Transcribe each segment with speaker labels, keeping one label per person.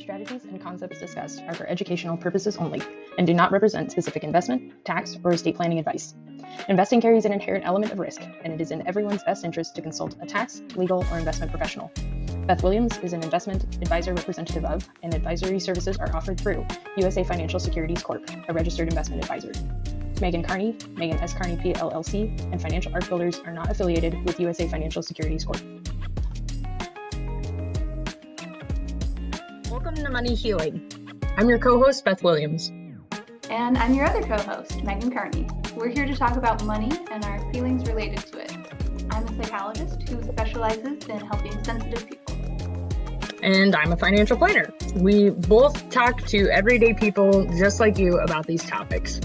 Speaker 1: strategies and concepts discussed are for educational purposes only and do not represent specific investment, tax, or estate planning advice. Investing carries an inherent element of risk, and it is in everyone's best interest to consult a tax, legal, or investment professional. Beth Williams is an investment advisor representative of, and advisory services are offered through USA Financial Securities Corp., a registered investment advisor. Megan Carney, Megan S. Carney PLLC, and Financial Arc Builders are not affiliated with USA Financial Securities Corp.
Speaker 2: Welcome to Money Healing. I'm your co-host, Beth Williams.
Speaker 3: And I'm your other co-host, Megan Carney. We're here to talk about money and our feelings related to it. I'm a psychologist who specializes in helping sensitive people.
Speaker 2: And I'm a financial planner. We both talk to everyday people just like you about these topics.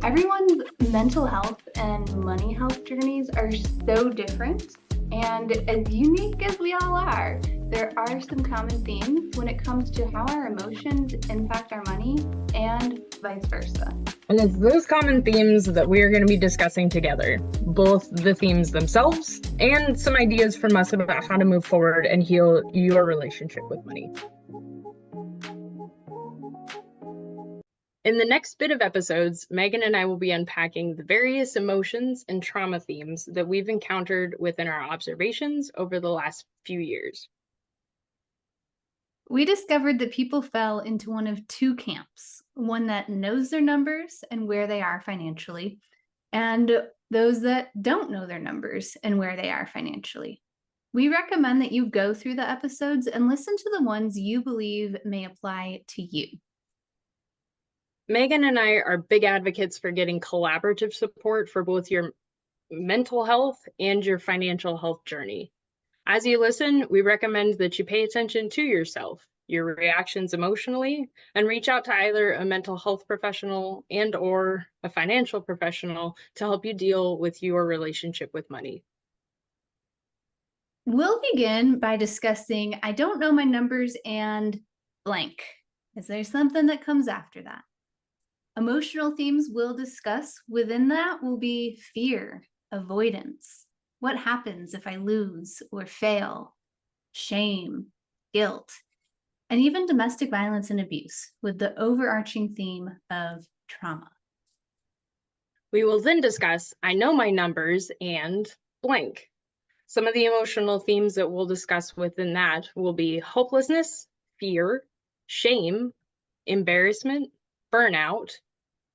Speaker 3: Everyone's mental health and money health journeys are so different. And as unique as we all are, there are some common themes when it comes to how our emotions impact our money and vice versa.
Speaker 2: And it's those common themes that we are going to be discussing together, both the themes themselves and some ideas from us about how to move forward and heal your relationship with money. In the next bit of episodes, Megan and I will be unpacking the various emotions and trauma themes that we've encountered within our observations over the last few years.
Speaker 3: We discovered that people fell into one of two camps, one that knows their numbers and where they are financially, and those that don't know their numbers and where they are financially. We recommend that you go through the episodes and listen to the ones you believe may apply to you.
Speaker 2: Megan and I are big advocates for getting collaborative support for both your mental health and your financial health journey. As you listen, we recommend that you pay attention to yourself, your reactions emotionally, and reach out to either a mental health professional and or a financial professional to help you deal with your relationship with money.
Speaker 3: We'll begin by discussing I don't know my numbers and blank. Is there something that comes after that? Emotional themes we'll discuss within that will be fear, avoidance. What happens if I lose or fail? Shame, guilt, and even domestic violence and abuse, with the overarching theme of trauma.
Speaker 2: We will then discuss I know my numbers and blank. Some of the emotional themes that we'll discuss within that will be hopelessness, fear, shame, embarrassment, burnout,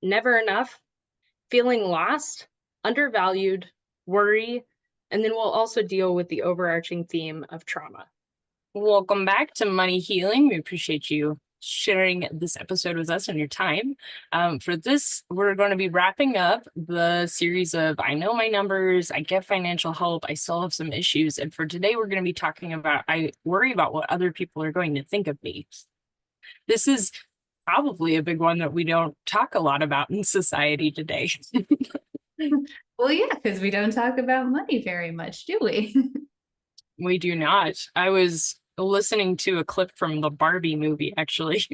Speaker 2: never enough, feeling lost, undervalued, worry, and then we'll also deal with the overarching theme of trauma. Welcome back to Money Healing. We appreciate you sharing this episode with us and your time. For this, we're going to be wrapping up the series of I know my numbers, I get financial help, I still have some issues. And for today, we're going to be talking about I worry about what other people are going to think of me. This is probably a big one that we don't talk a lot about in society today.
Speaker 3: Well, yeah, because we don't talk about money very much, do we?
Speaker 2: We do not. I was listening to a clip from the Barbie movie, actually.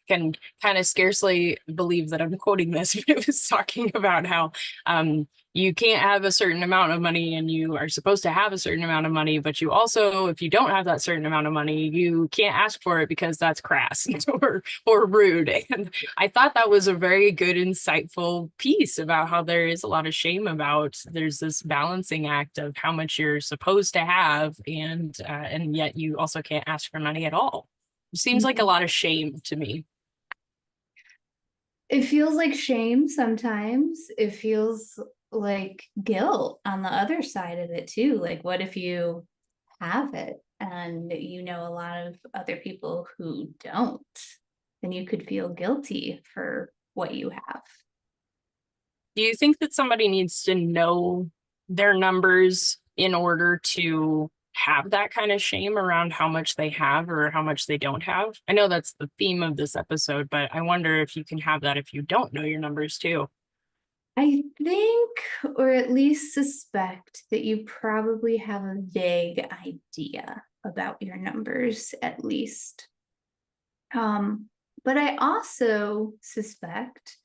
Speaker 2: Can kind of scarcely believe that I'm quoting this. It was talking about how you can't have a certain amount of money and you are supposed to have a certain amount of money, but you also, if you don't have that certain amount of money, you can't ask for it because that's crass or rude. And I thought that was a very good, insightful piece about how there is a lot of shame about there's this balancing act of how much you're supposed to have and yet you also can't ask for money at all. It seems like a lot of shame to me.
Speaker 3: It feels like shame sometimes. It feels like guilt on the other side of it too. Like, what if you have it and you know a lot of other people who don't? Then you could feel guilty for what you have.
Speaker 2: Do you think that somebody needs to know their numbers in order to have that kind of shame around how much they have or how much they don't have? I know that's the theme of this episode, but I wonder if you can have that if you don't know your numbers too.
Speaker 3: I think, or at least suspect, that you probably have a vague idea about your numbers, at least. But I also suspect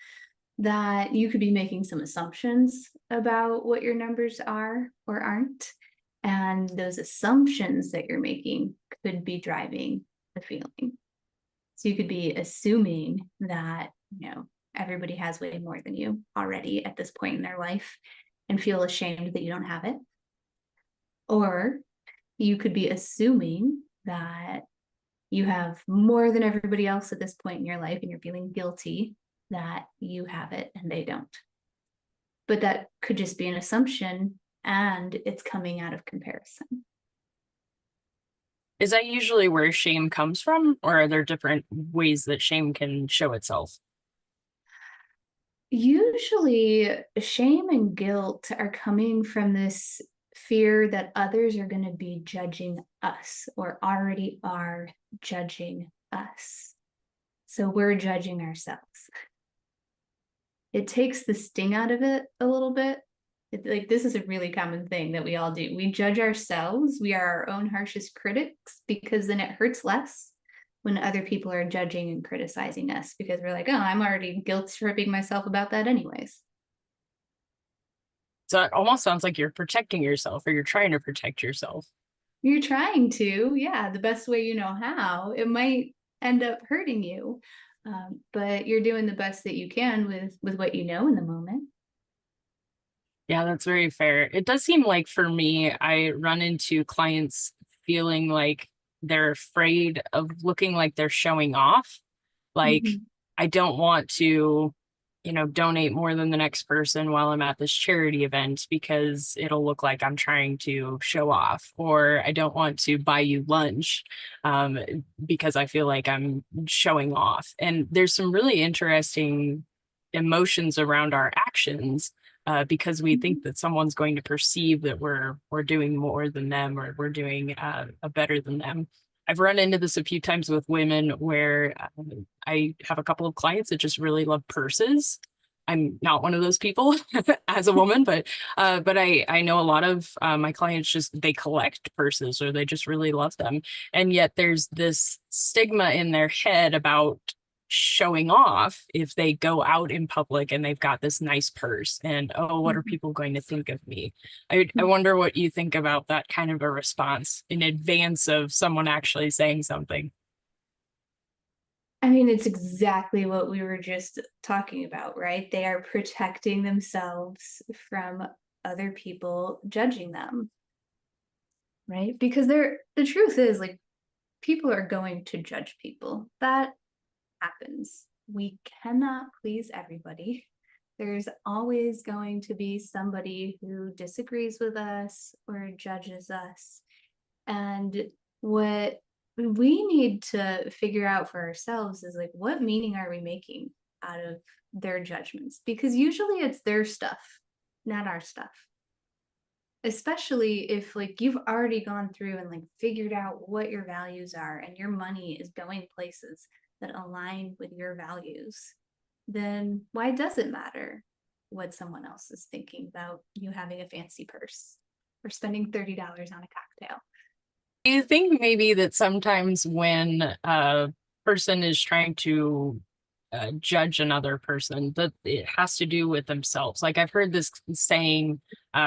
Speaker 3: that you could be making some assumptions about what your numbers are or aren't. And those assumptions that you're making could be driving the feeling. So you could be assuming that, everybody has way more than you already at this point in their life and feel ashamed that you don't have it. Or you could be assuming that you have more than everybody else at this point in your life and you're feeling guilty that you have it and they don't. But that could just be an assumption and it's coming out of comparison.
Speaker 4: Is that usually where shame comes from, or are there different ways that shame can show itself?
Speaker 3: Usually, shame and guilt are coming from this fear that others are going to be judging us or already are judging us. So we're judging ourselves. It takes the sting out of it a little bit. This is a really common thing that we all do. We judge ourselves. We are our own harshest critics because then it hurts less when other people are judging and criticizing us because we're like, oh, I'm already guilt tripping myself about that anyways.
Speaker 4: So it almost sounds like you're protecting yourself, or you're trying to protect yourself.
Speaker 3: You're trying to, yeah, the best way you know how. It might end up hurting you, but you're doing the best that you can with what you know in the moment.
Speaker 4: Yeah, that's very fair. It does seem like for me, I run into clients feeling like they're afraid of looking like they're showing off. Like,
Speaker 3: Mhm.
Speaker 4: I don't want to, donate more than the next person while I'm at this charity event because it'll look like I'm trying to show off, or I don't want to buy you lunch because I feel like I'm showing off. And there's some really interesting emotions around our actions because we think that someone's going to perceive that we're doing more than them, or we're doing a better than them. I've run into this a few times with women where I have a couple of clients that just really love purses. I'm not one of those people as a woman, but I know a lot of my clients they collect purses, or they just really love them. And yet there's this stigma in their head about showing off if they go out in public and they've got this nice purse, and oh, what are people going to think of me? I wonder what you think about that kind of a response in advance of someone actually saying something.
Speaker 3: I mean, it's exactly what we were just talking about, right? They are protecting themselves from other people judging them, right? Because the truth is, people are going to judge people. That happens. We cannot please everybody. There's always going to be somebody who disagrees with us or judges us. And what we need to figure out for ourselves is what meaning are we making out of their judgments? Because usually it's their stuff, not our stuff. Especially if you've already gone through and figured out what your values are and your money is going places that align with your values, then why does it matter what someone else is thinking about you having a fancy purse or spending $30 on a cocktail?
Speaker 4: Do you think maybe that sometimes when a person is trying to judge another person, that it has to do with themselves? Like, I've heard this saying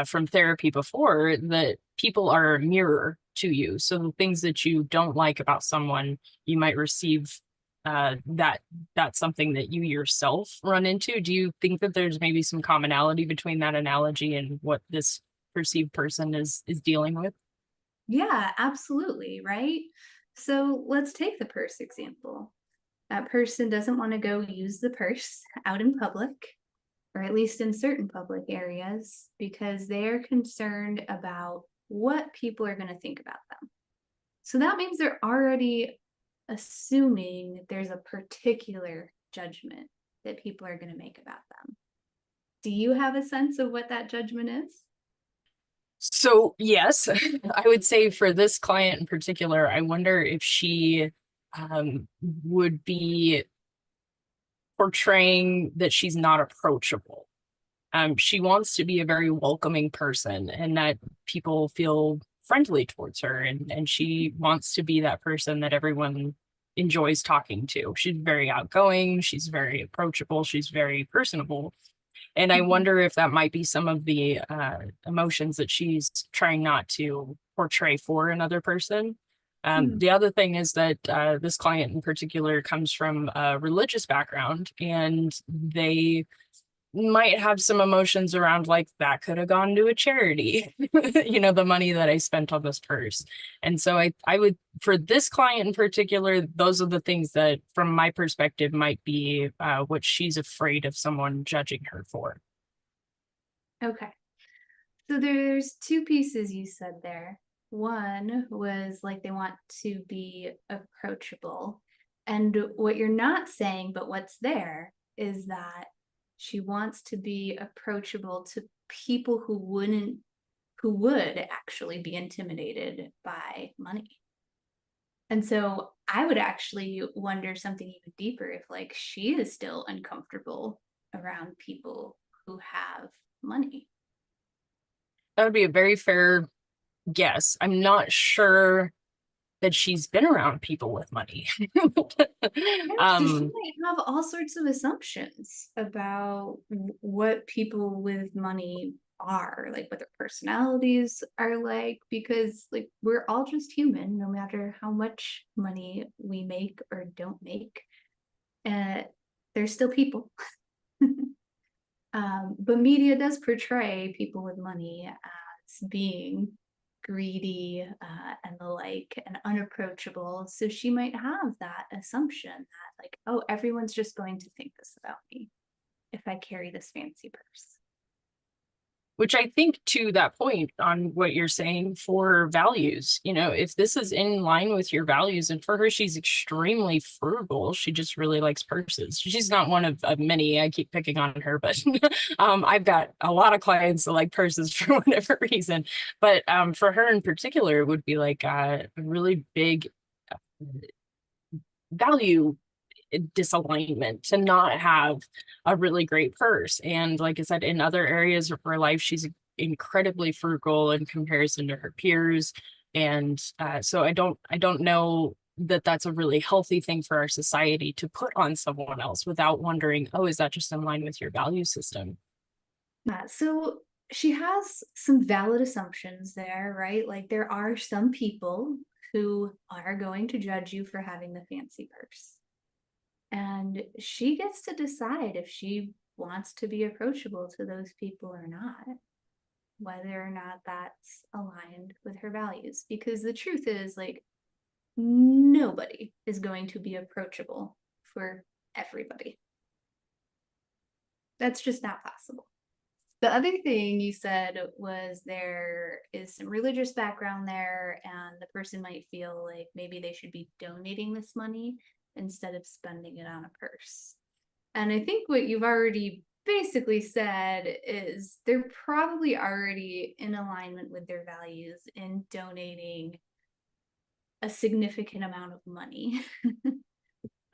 Speaker 4: from therapy before, that people are a mirror to you. So the things that you don't like about someone, you might receive that's something that you yourself run into. Do you think that there's maybe some commonality between that analogy and what this perceived person is dealing with?
Speaker 3: Yeah, absolutely, right? So let's take the purse example. That person doesn't want to go use the purse out in public, or at least in certain public areas, because they're concerned about what people are going to think about them. So that means they're already assuming there's a particular judgment that people are going to make about them. Do you have a sense of what that judgment is?
Speaker 4: So yes, I would say for this client in particular, I wonder if she would be portraying that she's not approachable. She wants to be a very welcoming person and that people feel friendly towards her, and she wants to be that person that everyone enjoys talking to. She's very outgoing, she's very approachable, she's very personable. And I wonder if that might be some of the emotions that she's trying not to portray for another person. The other thing is that this client in particular comes from a religious background, and they might have some emotions around like that could have gone to a charity, the money that I spent on this purse. And so I would, for this client in particular, those are the things that from my perspective might be what she's afraid of someone judging her for.
Speaker 3: Okay. So there's two pieces you said there. One was like they want to be approachable. And what you're not saying, but what's there is that she wants to be approachable to people who would actually be intimidated by money. And so I would actually wonder something even deeper if like she is still uncomfortable around people who have money.
Speaker 4: That would be a very fair guess. I'm not sure that she's been around people with money.
Speaker 3: So she might have all sorts of assumptions about what people with money are, like what their personalities are like, because like we're all just human, no matter how much money we make or don't make. They're still people. But media does portray people with money as being greedy and the like, and unapproachable. So she might have that assumption that like, oh, everyone's just going to think this about me if I carry this fancy purse.
Speaker 4: Which I think to that point on what you're saying for values, if this is in line with your values, and for her, she's extremely frugal. She just really likes purses. She's not one of many. I keep picking on her, but I've got a lot of clients that like purses for whatever reason. But for her in particular, it would be like a really big value disalignment to not have a really great purse. And like I said, in other areas of her life, she's incredibly frugal in comparison to her peers. And so I don't know that that's a really healthy thing for our society to put on someone else without wondering, oh, is that just in line with your value system?
Speaker 3: So she has some valid assumptions there, right? Like there are some people who are going to judge you for having the fancy purse. And she gets to decide if she wants to be approachable to those people or not, whether or not that's aligned with her values. Because the truth is, like, nobody is going to be approachable for everybody. That's just not possible. The other thing you said was there is some religious background there, and the person might feel like maybe they should be donating this money instead of spending it on a purse. And I think what you've already basically said is they're probably already in alignment with their values in donating a significant amount of money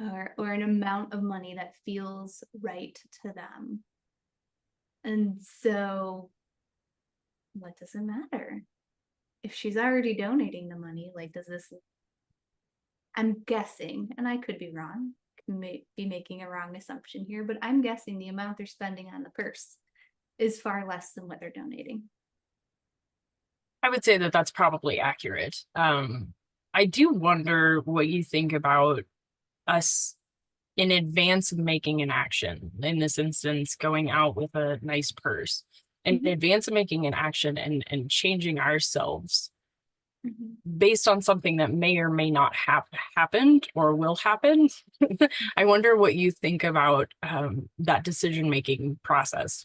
Speaker 3: or an amount of money that feels right to them. And so what does it matter? If she's already donating the money, like, does this, I'm guessing, and I could be wrong, be making a wrong assumption here, but I'm guessing the amount they're spending on the purse is far less than what they're donating.
Speaker 4: I would say that that's probably accurate. I do wonder what you think about us in advance of making an action, in this instance, going out with a nice purse, in advance of making an action and changing ourselves based on something that may or may not have happened or will happen. I wonder what you think about that decision-making process.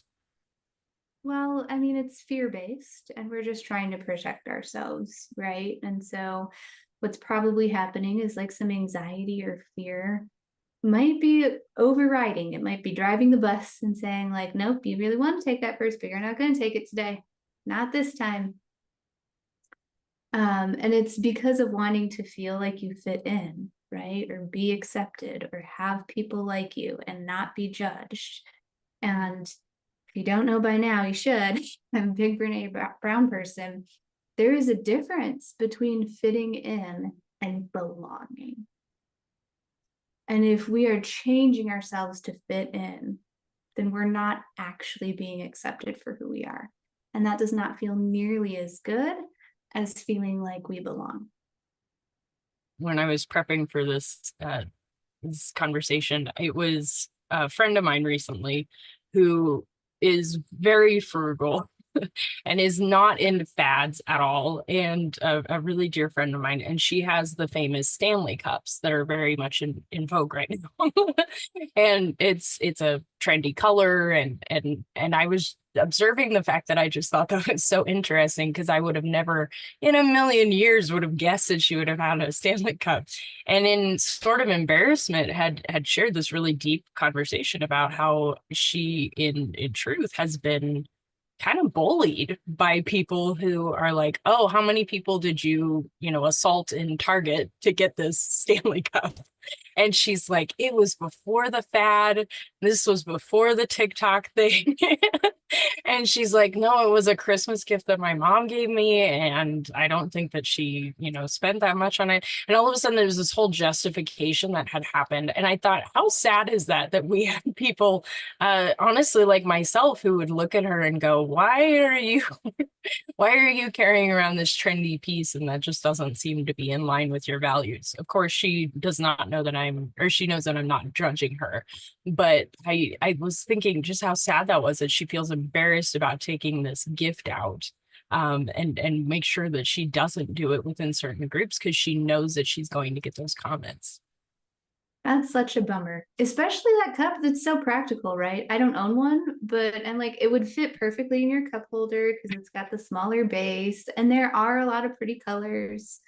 Speaker 3: Well, I mean, it's fear-based and we're just trying to protect ourselves, right? And so what's probably happening is like some anxiety or fear might be overriding. It might be driving the bus and saying like, nope, you really want to take that purse, but you're not going to take it today. Not this time. And it's because of wanting to feel like you fit in, right? Or be accepted or have people like you and not be judged. And if you don't know by now, you should. I'm a big Brene Brown person. There is a difference between fitting in and belonging. And if we are changing ourselves to fit in, then we're not actually being accepted for who we are. And that does not feel nearly as good as feeling like we belong.
Speaker 4: when I was prepping for this conversation, it was a friend of mine recently who is very frugal and is not into fads at all, and a really dear friend of mine, and she has the famous Stanley cups that are very much in vogue right now. And it's a trendy color, and I was observing the fact that I just thought that was so interesting, because I would have never in a million years would have guessed that she would have had a Stanley cup, and in sort of embarrassment had shared this really deep conversation about how she in truth has been kind of bullied by people who are like, oh, how many people did you assault in Target to get this Stanley Cup? And she's like, it was before the fad. This was before the TikTok thing. And she's like, no, it was a Christmas gift that my mom gave me. And I don't think that she, spent that much on it. And all of a sudden, there was this whole justification that had happened. And I thought, how sad is that we have people, honestly, like myself, who would look at her and go, why are you carrying around this trendy piece? And that just doesn't seem to be in line with your values. Of course, she does not know that she knows that I'm not judging her. But I was thinking just how sad that was, that she feels embarrassed about taking this gift out, and make sure that she doesn't do it within certain groups, because she knows that she's going to get those comments.
Speaker 3: That's such a bummer, especially that cup that's so practical, right? I don't own one, and like it would fit perfectly in your cup holder because it's got the smaller base, and there are a lot of pretty colors,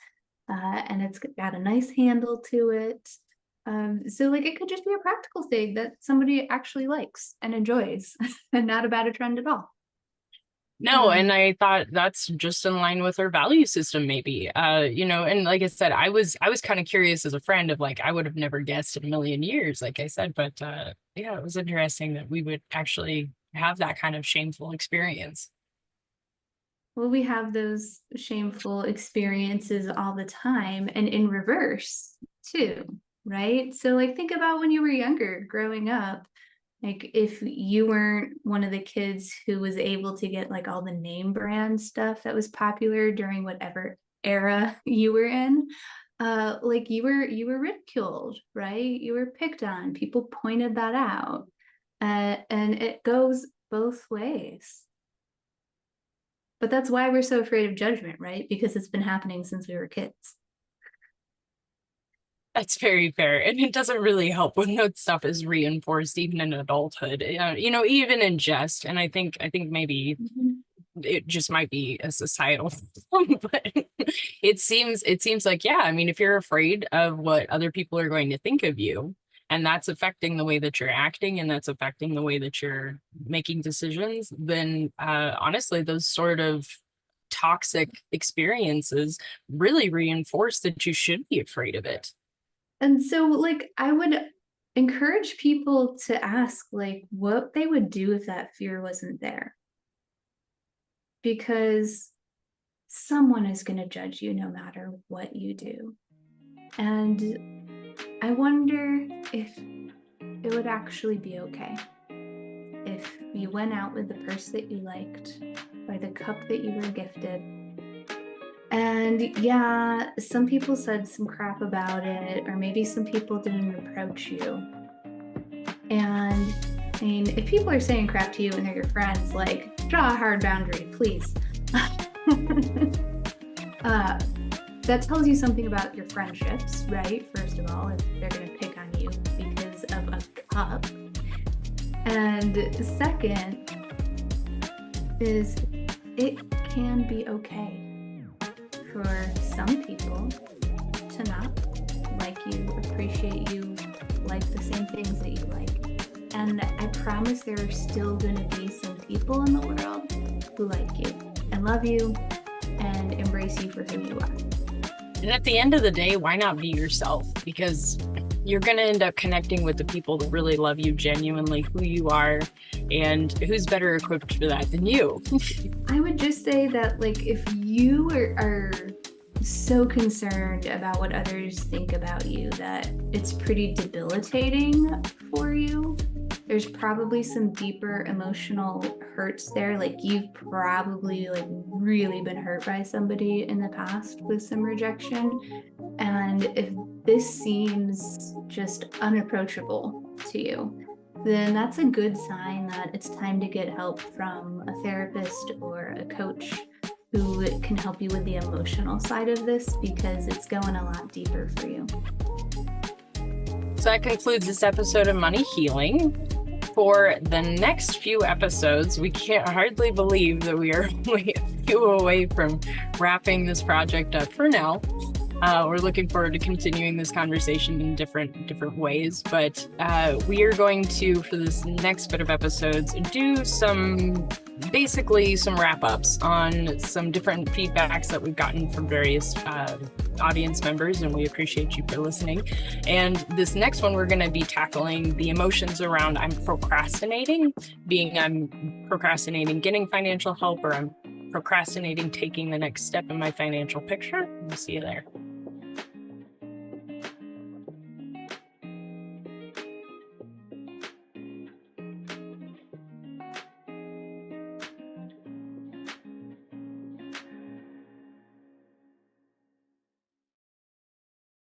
Speaker 3: and it's got a nice handle to it. So like it could just be a practical thing that somebody actually likes and enjoys, and not about a trend at all.
Speaker 4: No, and I thought that's just in line with her value system, maybe. And like I said, I was kind of curious as a friend of like, I would have never guessed in a million years, like I said, but yeah, it was interesting that we would actually have that kind of shameful experience.
Speaker 3: Well, we have those shameful experiences all the time, and in reverse too, right? So like think about when you were younger growing up. Like if you weren't one of the kids who was able to get like all the name brand stuff that was popular during whatever era you were in, like you were ridiculed, right? You were picked on. People pointed that out, and it goes both ways. But that's why we're so afraid of judgment, right? Because it's been happening since we were kids.
Speaker 4: That's very fair. And it doesn't really help when that stuff is reinforced even in adulthood, even in jest. And I think maybe it just might be a societal problem, but it seems like, yeah, I mean, if you're afraid of what other people are going to think of you, and that's affecting the way that you're acting, and that's affecting the way that you're making decisions, then honestly, those sort of toxic experiences really reinforce that you should be afraid of it.
Speaker 3: And so like I would encourage people to ask like what they would do if that fear wasn't there. Because someone is going to judge you no matter what you do. And I wonder if it would actually be okay if you went out with the purse that you liked or the cup that you were gifted. And yeah, some people said some crap about it, or maybe some people didn't approach you. And I mean, if people are saying crap to you and they're your friends, like draw a hard boundary, please. That tells you something about your friendships, right? First of all, if they're going to pick on you because of a cup. And second is it can be okay for some people to not like you, appreciate you, like the same things that you like. And I promise there are still going to be some people in the world who like you and love you and embrace you for who you are.
Speaker 4: And at the end of the day, why not be yourself? Because you're going to end up connecting with the people that really love you genuinely, who you are, and who's better equipped for that than you.
Speaker 3: I would just say that, like, if you are so concerned about what others think about you that it's pretty debilitating for you, there's probably some deeper emotional hurts there. Like you've probably like really been hurt by somebody in the past with some rejection. And if this seems just unapproachable to you, then that's a good sign that it's time to get help from a therapist or a coach who can help you with the emotional side of this, because it's going a lot deeper for you.
Speaker 4: So that concludes this episode of Money Healing. For the next few episodes, we can't hardly believe that we are only a few away from wrapping this project up for now. We're looking forward to continuing this conversation in different ways, but we are going to, for this next bit of episodes, do basically some wrap-ups on some different feedbacks that we've gotten from various audience members, and we appreciate you for listening. And this next one, we're going to be tackling the emotions around I'm procrastinating getting financial help, or I'm procrastinating taking the next step in my financial picture. We'll see you there.